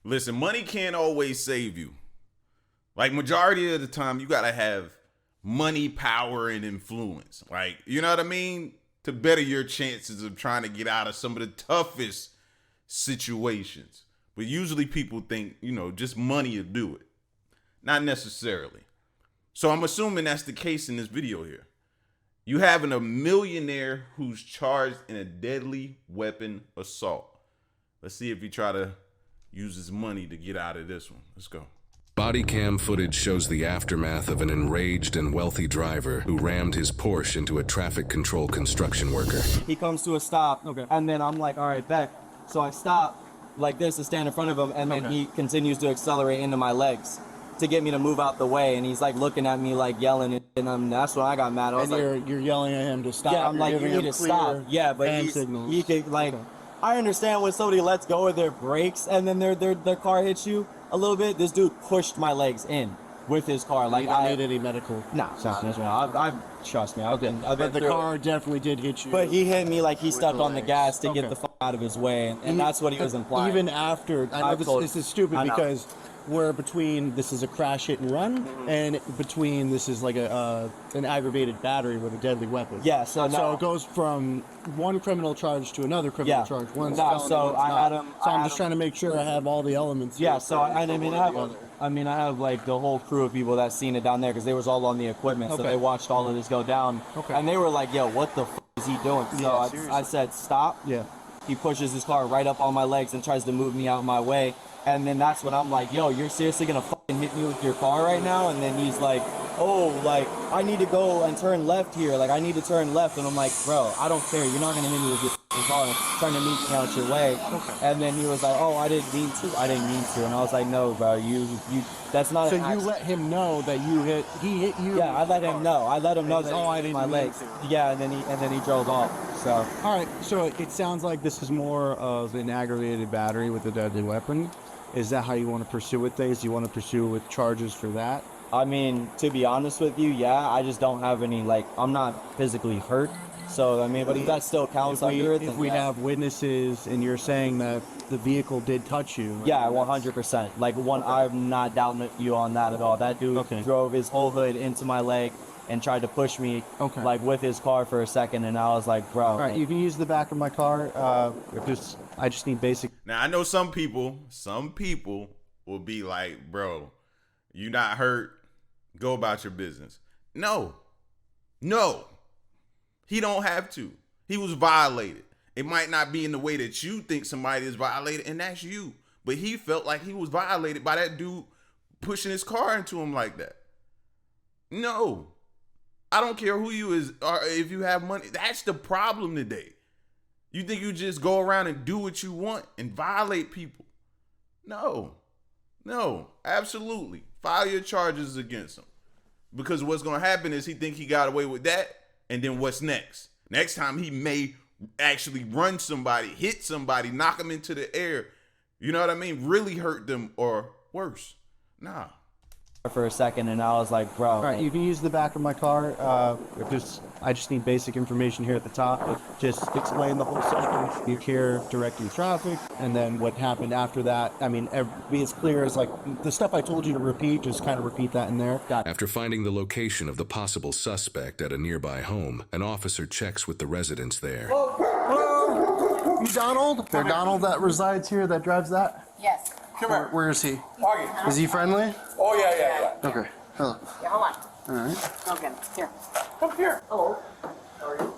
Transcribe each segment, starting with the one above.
Listen, money can't always save you. Like, majority of the time, you gotta have money, power, and influence. Like, you know what I mean? To better your chances of trying to get out of some of the toughest situations. But usually people think, just money will do it. Not necessarily. So I'm assuming that's the case in this video here. You having a millionaire who's charged in a deadly weapon assault. Let's see if he try to use his money to get out of this one. Let's go. Body cam footage shows the aftermath of an enraged and wealthy driver who rammed his Porsche into a traffic control construction worker. He comes to a stop, and then I'm like, all right, back. So I stop like this to stand in front of him, and then he continues to accelerate into my legs to get me to move out the way, and he's like looking at me like yelling, and that's when I got mad. I was you're yelling at him to stop. Yeah, I'm like, you need to stop. Yeah, but he could like, I understand when somebody lets go of their brakes and then their car hits you a little bit. This dude pushed my legs in with his car. Like, I need any medical. No, trust me. I've been but the car definitely did hit you. But he hit me like he stepped on the gas to get the fuck out of his way, and that's what he was implying. Even after, this is stupid because we're between, this is a crash hit and run, and between this is like an aggravated battery with a deadly weapon. Yeah, so it goes from one criminal charge to another criminal charge. I'm just trying to make sure I have all the elements. Yeah, so I have like the whole crew of people that seen it down there because they was all on the equipment, so they watched all of this go down. And they were like, yo, what the f is he doing? So I said, stop. Yeah. He pushes his car right up on my legs and tries to move me out of my way. And then that's when I'm like, yo, you're seriously gonna fucking hit me with your car right now? And then he's like, oh, like, I need to go and turn left here. Like, I need to turn left. And I'm like, bro, I don't care. You're not gonna hit me with your car trying to meet me out your way. And then he was like, oh, I didn't mean to. And I was like, no, bro, you that's not. So you let him know that he hit you. Yeah, I let him know. I let him know that I didn't my legs. Yeah, and then he drove off. So all right. So it sounds like this is more of an aggravated battery with a deadly weapon. Is that how you want to pursue with things? You want to pursue with charges for that? I mean, to be honest with you, yeah, I just don't have any, like, I'm not physically hurt. So, I mean, but if that still counts under it, if we have witnesses and you're saying that the vehicle did touch you. Yeah, 100%. Like, I'm not doubting you on that at all. That dude drove his whole hood into my leg and tried to push me, like, with his car for a second, and I was like, bro. All right, you can use the back of my car. I just need basic. Now, I know some people will be like, bro, you not hurt, go about your business. No. He don't have to. He was violated. It might not be in the way that you think somebody is violated, and that's you. But he felt like he was violated by that dude pushing his car into him like that. No. I don't care who you is or if you have money. That's the problem today. You think you just go around and do what you want and violate people? No, absolutely. File your charges against him. Because what's going to happen is he think he got away with that, and then what's next? Next time he may actually run somebody, hit somebody, knock them into the air. You know what I mean? Really hurt them or worse. Nah. For a second, and I was like, bro. All right, you can use the back of my car. I just need basic information here at the top. Just explain the whole situation. You're here directing traffic, and then what happened after that. I mean, be as clear as like the stuff I told you to repeat. Just kind of repeat that in there. After finding the location of the possible suspect at a nearby home, an officer checks with the residents there. Hello? You Donald? They're Donald that resides here, that drives that? Yes. Come here. Where is he? Is he friendly? Oh, yeah. Okay. Hello. Yeah, hold on. All right. Okay, here. Come here. Hello. How are you?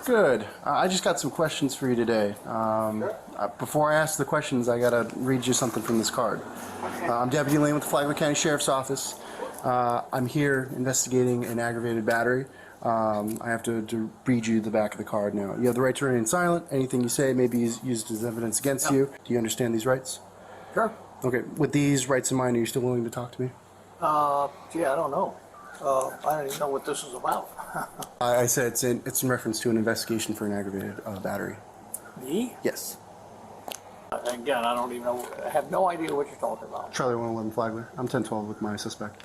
Good. I just got some questions for you today. Before I ask the questions, I got to read you something from this card. Okay. I'm Deputy Lane with the Flagler County Sheriff's Office. I'm here investigating an aggravated battery. I have to read you the back of the card now. You have the right to remain silent. Anything you say may be used as evidence against you. Do you understand these rights? Sure. Okay. With these rights in mind, are you still willing to talk to me? Gee, I don't know. I don't even know what this is about. I said it's in reference to an investigation for an aggravated battery. Me? Yes. Again, I don't even know. I have no idea what you're talking about. Charlie 111 Flagler. I'm 1012 with my suspect.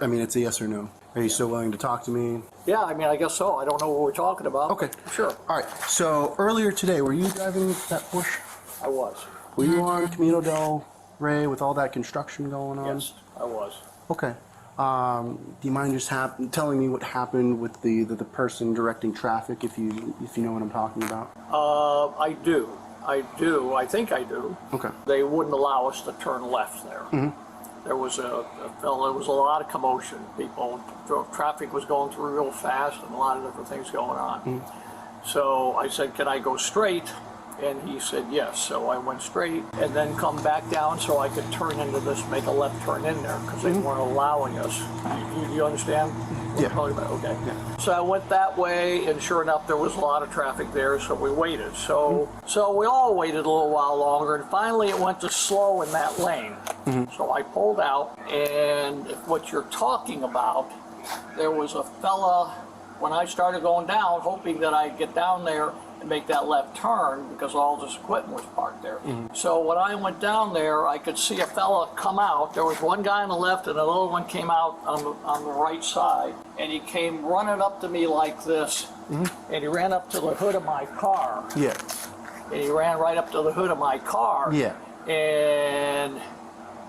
I mean, it's a yes or no. Are you still willing to talk to me? Yeah, I mean, I guess so. I don't know what we're talking about. Okay. Sure. All right. So earlier today, were you driving that Porsche? I was. Were you on Camino del Ray, with all that construction going on? Yes, I was. Okay. Do you mind just telling me what happened with the person directing traffic, if you know what I'm talking about? I do. I think I do. Okay. They wouldn't allow us to turn left there. There was a lot of commotion. Traffic was going through real fast and a lot of different things going on. So I said, can I go straight? And he said yes. So I went straight and then come back down so I could turn into this, make a left turn in there because they weren't allowing us. Do you understand what Yeah. I'm talking about? Okay. Yeah. So I went that way, and sure enough, there was a lot of traffic there, so we waited. So we all waited a little while longer, and finally it went to slow in that lane. So I pulled out, and what you're talking about, there was a fella, when I started going down, hoping that I'd get down there and make that left turn because all this equipment was parked there. So when I went down there, I could see a fella come out. There was one guy on the left and another one came out on the right side, and he came running up to me like this, and he ran up to the hood of my car. Yeah. And he ran right up to the hood of my car. Yeah. And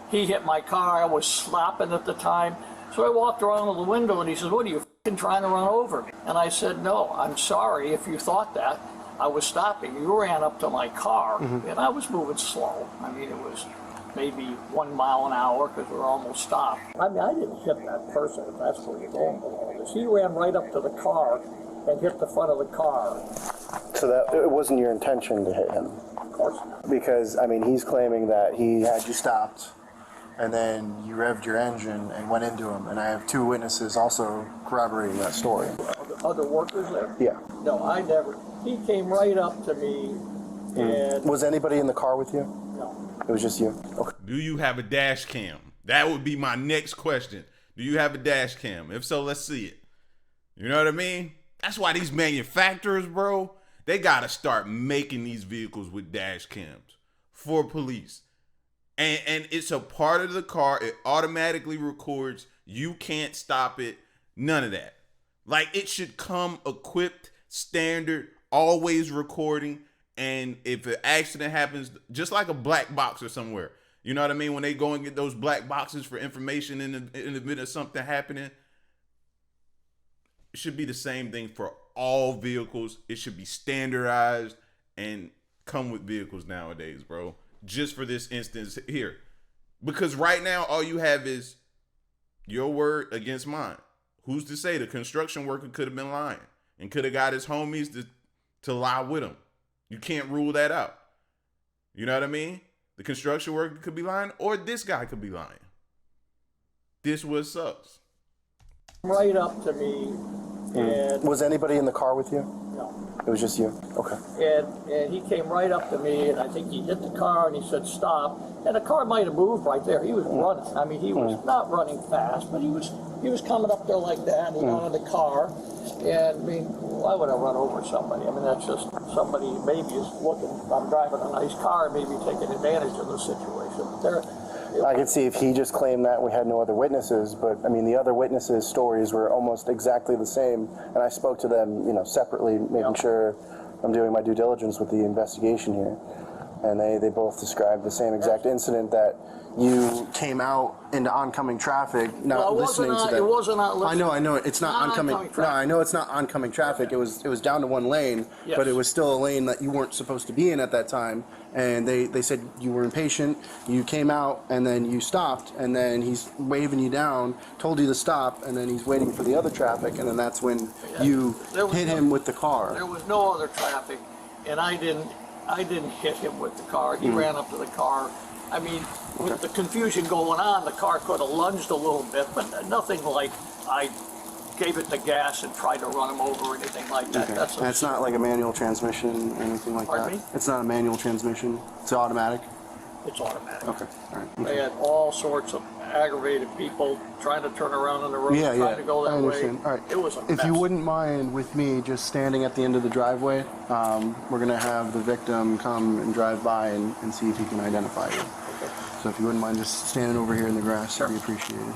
he hit my car. I was slapping at the time. So I walked around to the window and he says, what are you f***ing trying to run over me? And I said, no, I'm sorry if you thought that. I was stopping. You ran up to my car and I was moving slow. I mean, it was maybe 1 mile an hour because we were almost stopped. I mean, I didn't hit that person, if that's where you're going with all this. He ran right up to the car and hit the front of the car. So that it wasn't your intention to hit him? Of course not. Because, I mean, he's claiming that he had you stopped and then you revved your engine and went into him. And I have 2 witnesses also corroborating that story. Other workers there? Yeah. No, I never. He came right up to me and... Was anybody in the car with you? No. It was just you? Okay. Do you have a dash cam? That would be my next question. Do you have a dash cam? If so, let's see it. You know what I mean? That's why these manufacturers, bro, they got to start making these vehicles with dash cams for police. And it's a part of the car. It automatically records. You can't stop it. None of that. Like, it should come equipped, standard, always recording. And if an accident happens, just like a black box or somewhere, you know what I mean? When they go and get those black boxes for information in the event of something happening, it should be the same thing for all vehicles. It should be standardized and come with vehicles nowadays, bro. Just for this instance here. Because right now, all you have is your word against mine. Who's to say the construction worker could have been lying and could have got his homies to lie with him? You can't rule that out. You know what I mean? The construction worker could be lying, or this guy could be lying. This what sucks. Right up to me and... Was anybody in the car with you? No. It was just you? Okay. And he came right up to me, and I think he hit the car, and he said, stop. And the car might have moved right there. He was running. I mean, he was not running fast, but he was coming up there like that, and he got in the car. And, I mean, why would I run over somebody? I mean, that's just somebody maybe is looking, I'm driving a nice car, maybe taking advantage of the situation. I could see if he just claimed that we had no other witnesses, but I mean the other witnesses' stories were almost exactly the same, and I spoke to them, separately, making sure I'm doing my due diligence with the investigation here, and they both described the same exact incident, that you came out into oncoming traffic, not listening to them. It wasn't not listening. I know, it's not oncoming. No, I know it's not oncoming traffic. It was down to one lane, but it was still a lane that you weren't supposed to be in at that time. And they said you were impatient. You came out and then you stopped, and then he's waving you down, told you to stop, and then he's waiting for the other traffic, and then that's when you hit him with the car. There was no other traffic, and I didn't hit him with the car. He ran up to the car. I mean, with the confusion going on, the car could have lunged a little bit, but nothing like I gave it the gas and tried to run him over or anything like that. Okay. That's not like a manual transmission or anything like Pardon that? me? It's not a manual transmission? It's automatic? It's automatic. Okay, all right. They had all sorts of aggravated people trying to turn around on the road, trying to go that I understand. way. All right. It was a If you mess. wouldn't mind with me just standing at the end of the driveway, we're going to have the victim come and drive by and see if he can identify you. Okay. So if you wouldn't mind just standing over here in the grass, that'd be appreciated.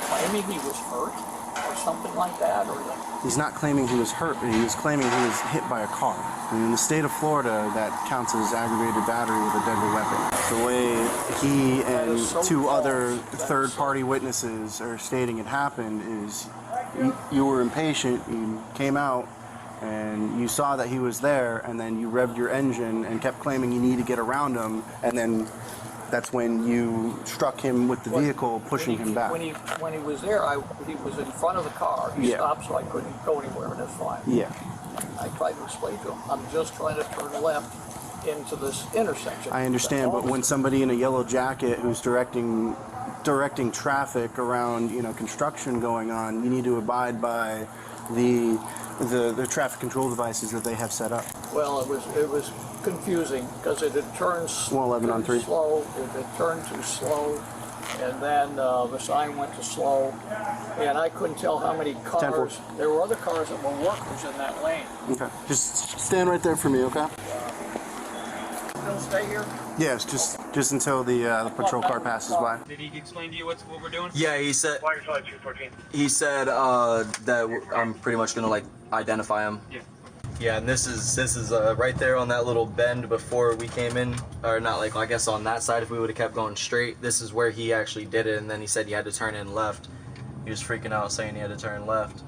Claiming he was hurt or something like that, or? He's not claiming he was hurt, but he was claiming he was hit by a car. And in the state of Florida, that counts as aggravated battery with a deadly weapon. The way he and two other third-party witnesses are stating it happened is you were impatient, you came out, and you saw that he was there, and then you revved your engine and kept claiming you need to get around him, and then that's when you struck him with the vehicle, pushing him back. When he was there, he was in front of the car. He stopped, so I couldn't go anywhere, and that's fine. Yeah. I tried to explain to him, I'm just trying to turn left into this intersection. I understand, but when somebody in a yellow jacket who's directing traffic around, construction going on, you need to abide by the traffic control devices that they have set up. Well, it was confusing because it had turned 111 on 3. slow. It had turned too slow, and then the sign went to slow, and I couldn't tell how many cars. There were other cars that were workers in that lane. Okay, just stand right there for me, okay? Don't stay here. Yes, just until the patrol car passes by. Did he explain to you what we're doing? Yeah, he said. Why are you flight 214? He said that I'm pretty much gonna identify him. Yeah. Yeah, and this is right there on that little bend before we came in, or not I guess on that side if we would have kept going straight. This is where he actually did it, and then he said you had to turn in left. He was freaking out saying he had to turn left.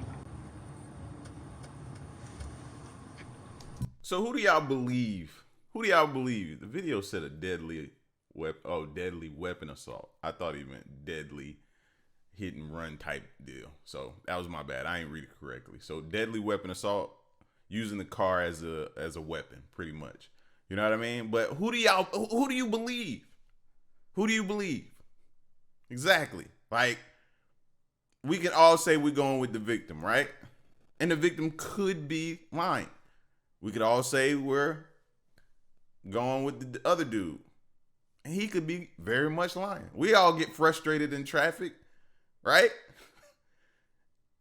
So who do y'all believe? Who do y'all believe? The video said a deadly weapon assault. I thought he meant deadly hit and run type deal. So that was my bad. I ain't read it correctly. So deadly weapon assault, using the car as a weapon, pretty much. You know what I mean? But who do you believe? Who do you believe? Exactly. Like, we can all say we're going with the victim, right? And the victim could be lying. We could all say we're going with the other dude, and he could be very much lying. We all get frustrated in traffic, right?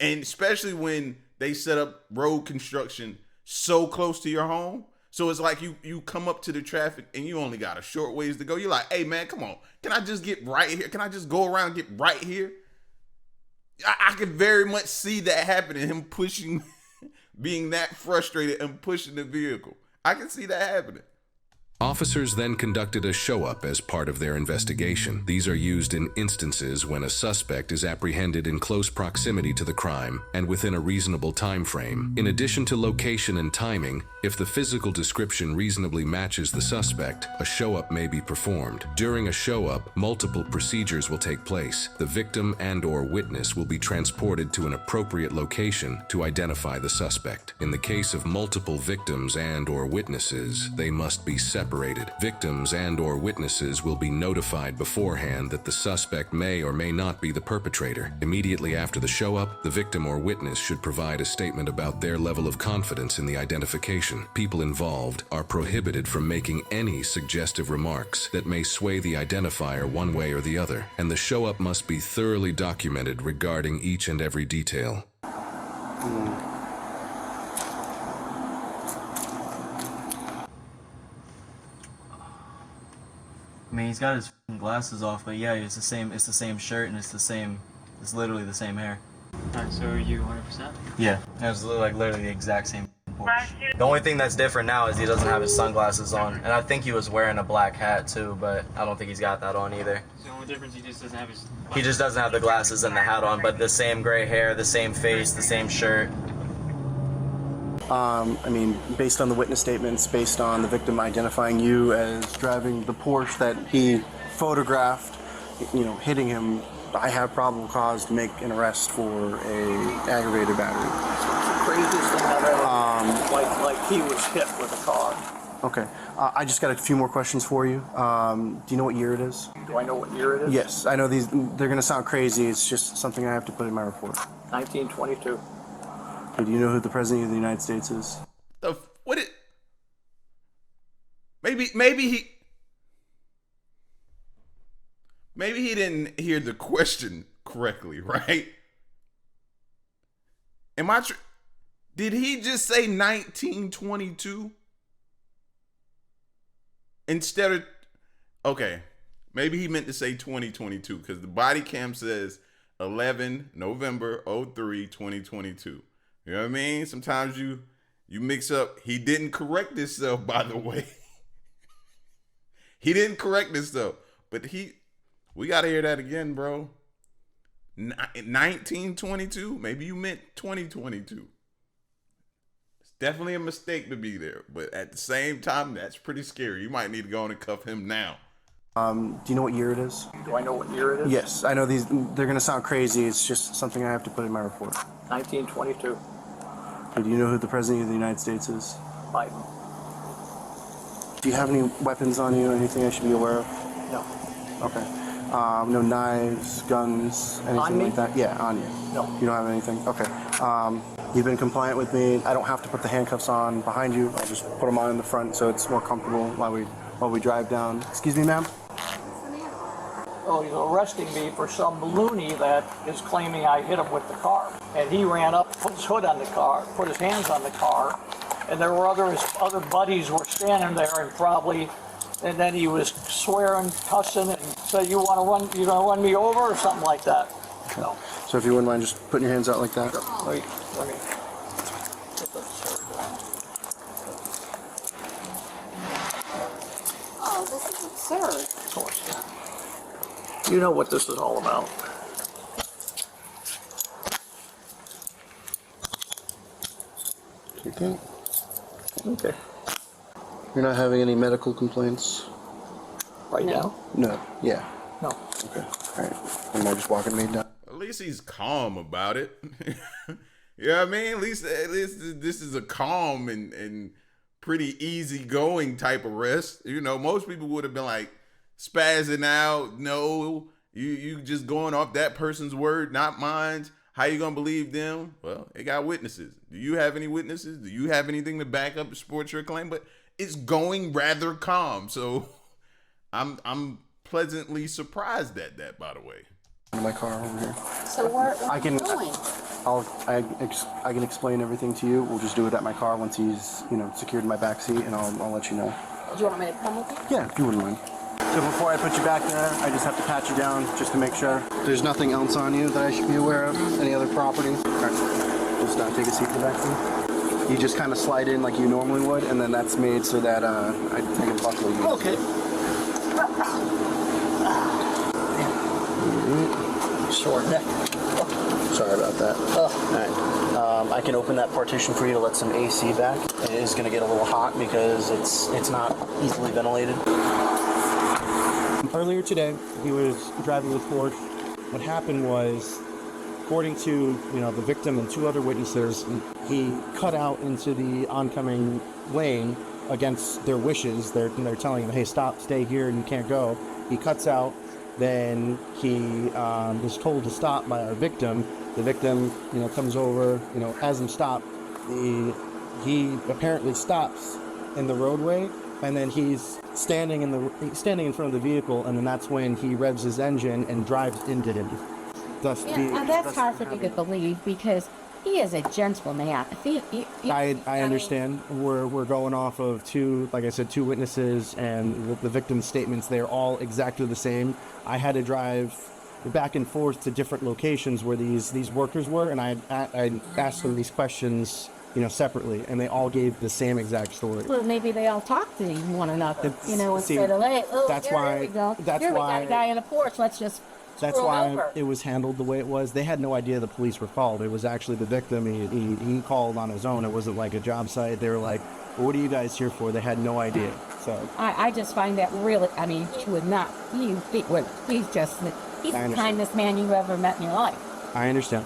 And especially when they set up road construction so close to your home. So it's like you come up to the traffic and you only got a short ways to go. You're like, hey man, come on. Can I just get right here? Can I just go around and get right here? I could very much see that happening, him pushing, being that frustrated and pushing the vehicle. I can see that happening. Officers then conducted a show-up as part of their investigation. These are used in instances when a suspect is apprehended in close proximity to the crime and within a reasonable time frame. In addition to location and timing, if the physical description reasonably matches the suspect, a show-up may be performed. During a show-up, multiple procedures will take place. The victim and/or witness will be transported to an appropriate location to identify the suspect. In the case of multiple victims and/or witnesses, they must be separated. Victims and/or witnesses will be notified beforehand that the suspect may or may not be the perpetrator. Immediately after the show-up, the victim or witness should provide a statement about their level of confidence in the identification. People involved are prohibited from making any suggestive remarks that may sway the identifier one way or the other, and the show-up must be thoroughly documented regarding each and every detail. I mean, he's got his glasses off, but yeah, it's the same shirt and it's literally the same hair. Alright, so are you 100%? Yeah, it was literally the exact same Porsche. The only thing that's different now is he doesn't have his sunglasses on, and I think he was wearing a black hat too, but I don't think he's got that on either. So the only difference, he just doesn't have his... He just doesn't have the glasses and the hat on, but the same gray hair, the same face, the same shirt. I mean, based on the witness statements, based on the victim identifying you as driving the Porsche that he photographed, hitting him, I have probable cause to make an arrest for a aggravated battery. It's the craziest thing I've ever, like he was hit with a car. Okay. I just got a few more questions for you. Do you know what year it is? Do I know what year it is? Yes. I know they're going to sound crazy. It's just something I have to put in my report. 1922. Do you know who the President of the United States is? Maybe he didn't hear the question correctly, right? Did he just say 1922? Instead of, okay, maybe he meant to say 2022 because the body cam says 11 November 03 2022. You know what I mean? Sometimes you mix up. He didn't correct himself, by the way. He didn't correct himself, but we got to hear that again, bro. 1922, maybe you meant 2022. It's definitely a mistake to be there, but at the same time, that's pretty scary. You might need to go on and cuff him now. Do you know what year it is? Do I know what year it is? Yes, I know these. They're going to sound crazy. It's just something I have to put in my report. 1922. Do you know who the President of the United States is? Biden. Do you have any weapons on you? Anything I should be aware of? No. Okay. No knives, guns, anything On me? like that? Yeah, on you. No. You don't have anything? Okay. You've been compliant with me. I don't have to put the handcuffs on behind you. I'll just put them on in the front so it's more comfortable while we drive down. Excuse me, ma'am? Oh, he's arresting me for some loony that is claiming I hit him with the car. And he ran up, put his hood on the car, put his hands on the car, and there were his other buddies were standing there and then he was swearing, cussing, and said, you gonna run me over or something like that. Okay. No. So if you wouldn't mind just putting your hands out like that. Let me get this. Oh, this is absurd. Of course. You know what this is all about. Okay. Okay. You're not having any medical complaints? Right now? No. Yeah. No. Okay. All right. Am I just walking me down? At least he's calm about it. You know what I mean? At least this is a calm and pretty easygoing type of arrest. You know, most people would have been like spazzing out. No, you just going off that person's word, not mine. How you gonna believe them? Well, they got witnesses. Do you have any witnesses? Do you have anything to back up support your claim? But it's going rather calm. So I'm pleasantly surprised at that, by the way. In my car over here. So where I are can- you going? I can explain everything to you. We'll just do it at my car once he's, secured in my back seat, and I'll let you know. Do you want me to come with you? Yeah, if you wouldn't mind. So before I put you back there, I just have to pat you down just to make sure. There's nothing else on you that I should be aware of? Any other property? All right. Just take a seat in the back seat. You just kind of slide in like you normally would, and then that's made so that I can buckle you. Okay. Short neck. Sorry about that. All right. I can open that partition for you to let some AC back. It is going to get a little hot because it's not easily ventilated. Earlier today, he was driving with Porsche. What happened was, according to the victim and two other witnesses, he cut out into the oncoming lane against their wishes. They're telling him, "Hey, stop, stay here, and you can't go." He cuts out. Then he was told to stop by our victim. The victim, comes over, has him stop. He apparently stops in the roadway, and then he's standing in front of the vehicle, and then that's when he revs his engine and drives into him. That's hard for me to believe because he is a gentleman. I understand. We're going off of two witnesses, and the victim's statements. They're all exactly the same. I had to drive back and forth to different locations where these workers were, and I asked them these questions, separately, and they all gave the same exact story. Well, maybe they all talk to one another, instead of, hey, that's here why- we go. that's Here we why- got a guy in a Porsche. Let's just That's scroll why over. it was handled the way it was. They had no idea the police were called. It was actually the victim. He called on his own. It wasn't like a job site. They were like, well, "What are you guys here for?" They had no idea. So I just find that really, he would not, he's the kindest man you ever met in your life. I understand,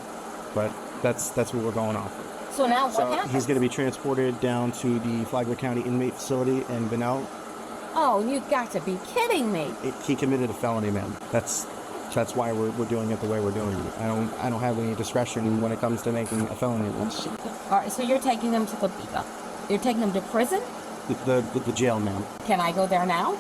but that's what we're going off. So now So what happens? he's going to be transported down to the Flagler County inmate facility in Benel. Oh, you got to be kidding me. He committed a felony, man. That's why we're doing it the way we're doing it. I don't have any discretion when it comes to making a felony list. All right, so you're taking them to you're taking them to prison? The jail, man. Can I go there now?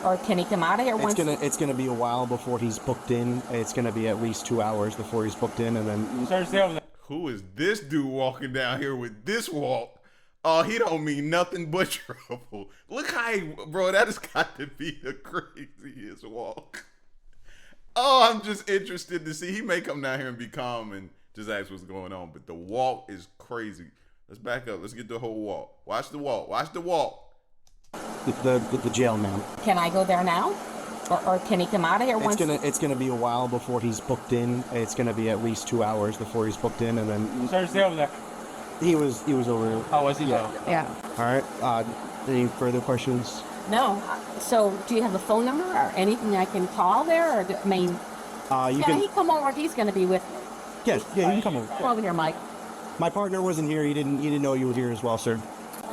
Or can he come out of here once? It's gonna be a while before he's booked in. It's gonna be at least 2 hours before he's booked in, and then. Who is this dude walking down here with this walk? Oh, he don't mean nothing but trouble. Look how bro, that has got to be the craziest walk. Oh, I'm just interested to see. He may come down here and be calm and just ask what's going on, but the walk is crazy. Let's back up. Let's get the whole walk. Watch the walk. Watch the walk. The jail, ma'am. Can I go there now? Or can he come out of here once? It's gonna be a while before he's booked in. It's gonna be at least 2 hours before he's booked in, and then. Sorry, stay over there. He was over. How was he? Yeah. All right. Any further questions? No. So, do you have a phone number or anything I can call there? Or I mean, he come over. He's going to be with me. Yes. Yeah. You can come over. Come over here, Mike. My partner wasn't here. He didn't know you were here as well, sir.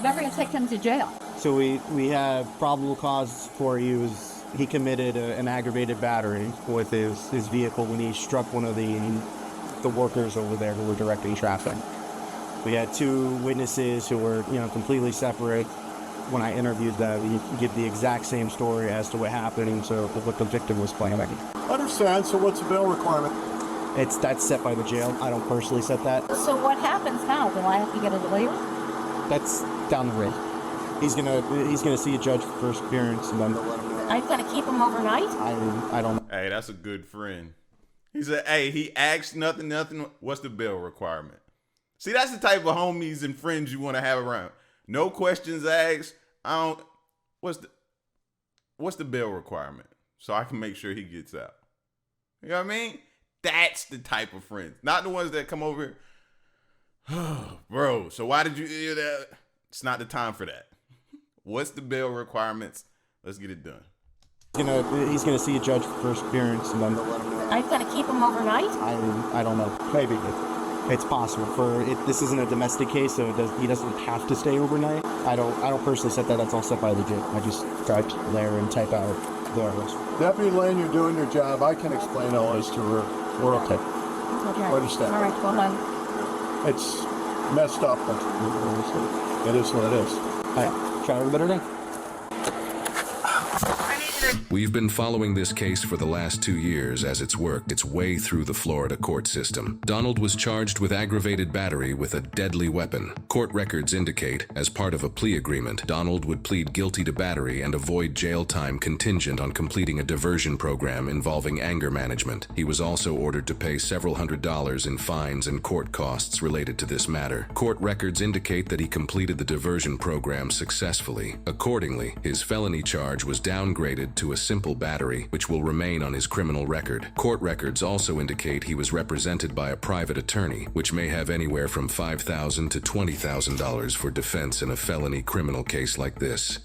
Never going to take him to jail. So we have probable cause for he committed an aggravated battery with his vehicle when he struck one of the workers over there who were directing traffic. We had 2 witnesses who were completely separate. When I interviewed them, he give the exact same story as to what happened and so what the victim was claiming. Understand. So what's the bail requirement? That's set by the jail. I don't personally set that. So what happens now? Do I have to get a lawyer? That's down the road. He's gonna see a judge for first appearance and then. I'm gonna keep him overnight. I don't know. Hey, that's a good friend. He said, hey, he asked nothing. What's the bail requirement? See, that's the type of homies and friends you want to have around. No questions asked. What's the bail requirement? So I can make sure he gets out. You know what I mean? That's the type of friends. Not the ones that come over here. Bro, so why did you hear that? It's not the time for that. What's the bail requirements? Let's get it done. He's gonna see a judge for first appearance and then. I'm gonna keep him overnight. I don't know. Maybe it's possible. This isn't a domestic case, so he doesn't have to stay overnight. I don't personally set that. That's all set by the jail. I just drive there and type out the arrest. Deputy Lane, you're doing your job. I can explain all this to her. We're okay. Okay. Understand. All right, go on. It's messed up, but it is what it is. All right. Try to have a better day. We've been following this case for the last 2 years as it's worked its way through the Florida court system. Donald was charged with aggravated battery with a deadly weapon. Court records indicate, as part of a plea agreement, Donald would plead guilty to battery and avoid jail time contingent on completing a diversion program involving anger management. He was also ordered to pay several $100s in fines and court costs related to this matter. Court records indicate that he completed the diversion program successfully. Accordingly, his felony charge was downgraded to a simple battery, which will remain on his criminal record. Court records also indicate he was represented by a private attorney, which may have anywhere from $5,000 to $20,000 for defense in a felony criminal case like this.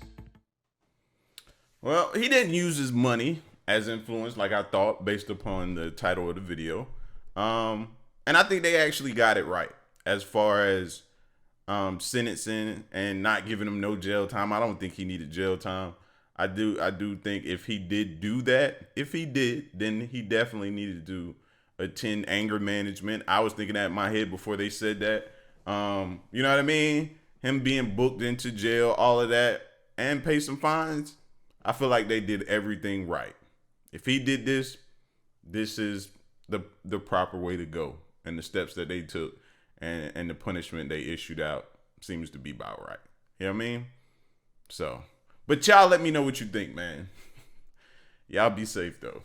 Well, he didn't use his money as influence like I thought based upon the title of the video. And I think they actually got it right as far as sentencing and not giving him no jail time. I don't think he needed jail time. I do think if he did do that, then he definitely needed to attend anger management. I was thinking that in my head before they said that. You know what I mean? Him being booked into jail, all of that, and pay some fines. I feel like they did everything right. If he did this is the proper way to go. And the steps that they took and the punishment they issued out seems to be about right. You know what I mean? So, but y'all let me know what you think, man. Y'all be safe, though.